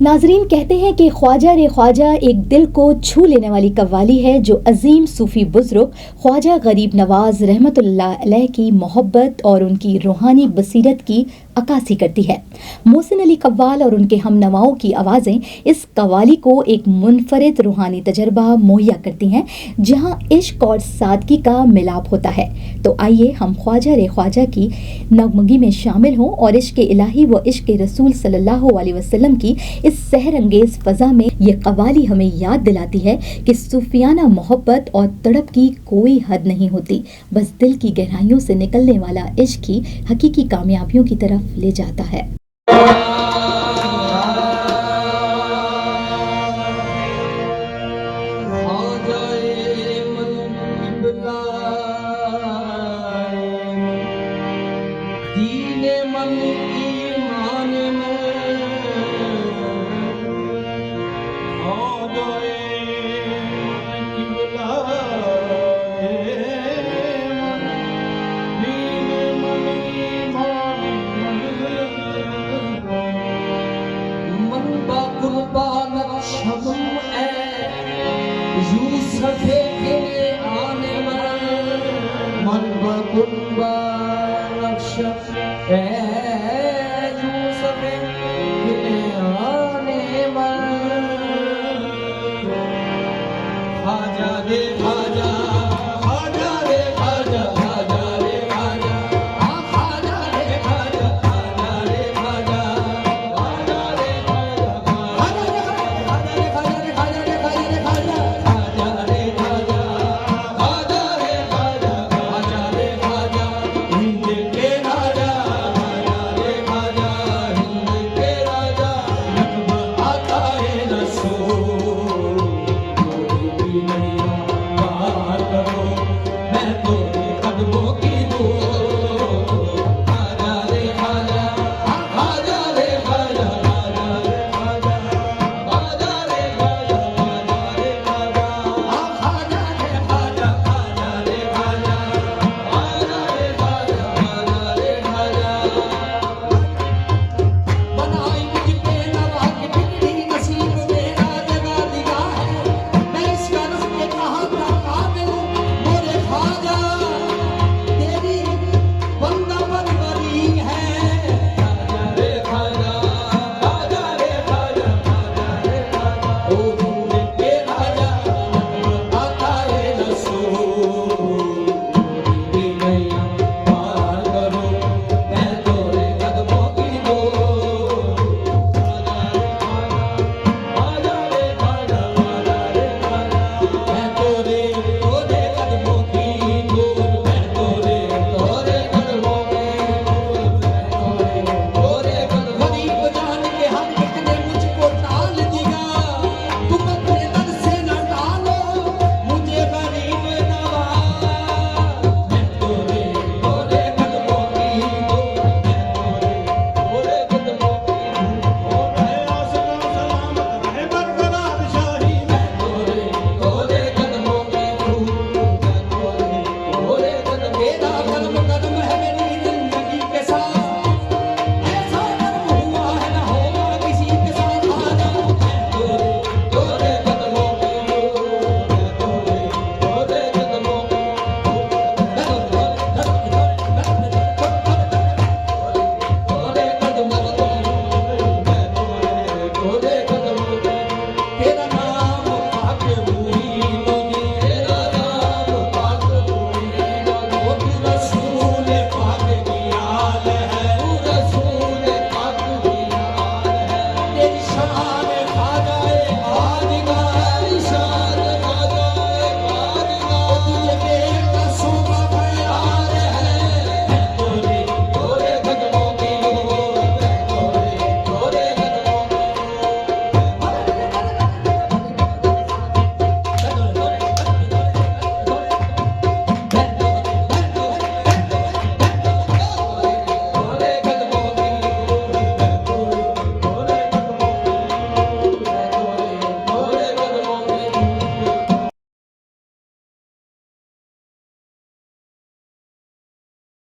नाजरीन कहते हैं कि ख्वाजा रे ख्वाजा एक दिल को छू लेने वाली कव्वाली है जो अजीम सूफी बुजुर्ग ख्वाजा गरीब नवाज रहमतुल्लाह अलैह की मोहब्बत और उनकी रूहानी बसीरत की अक्कासी करती है। मोहसिन अली कव्वाल और उनके हमनवाओं की आवाज़ें इस कव्वाली को एक मुनफरिद रूहानी तजर्बा मुहैया करती हैं जहां इश्क और सादगी का मिलाप होता है। तो आइए हम ख्वाजा रे ख्वाजा की नगमगी में शामिल हों और इश्क इलाही व इश्क रसूल सल्लल्लाहु अलैहि वसल्लम की इस सहर अंगेज फजा में ये कव्वाली हमें याद दिलाती है कि सूफियाना मोहब्बत और तड़प की कोई हद नहीं होती, बस दिल की गहराइयों से निकलने वाला इश्क ही हकीकी कामयाबियों की तरफ ले जाता है। मन बकुंबा नक्श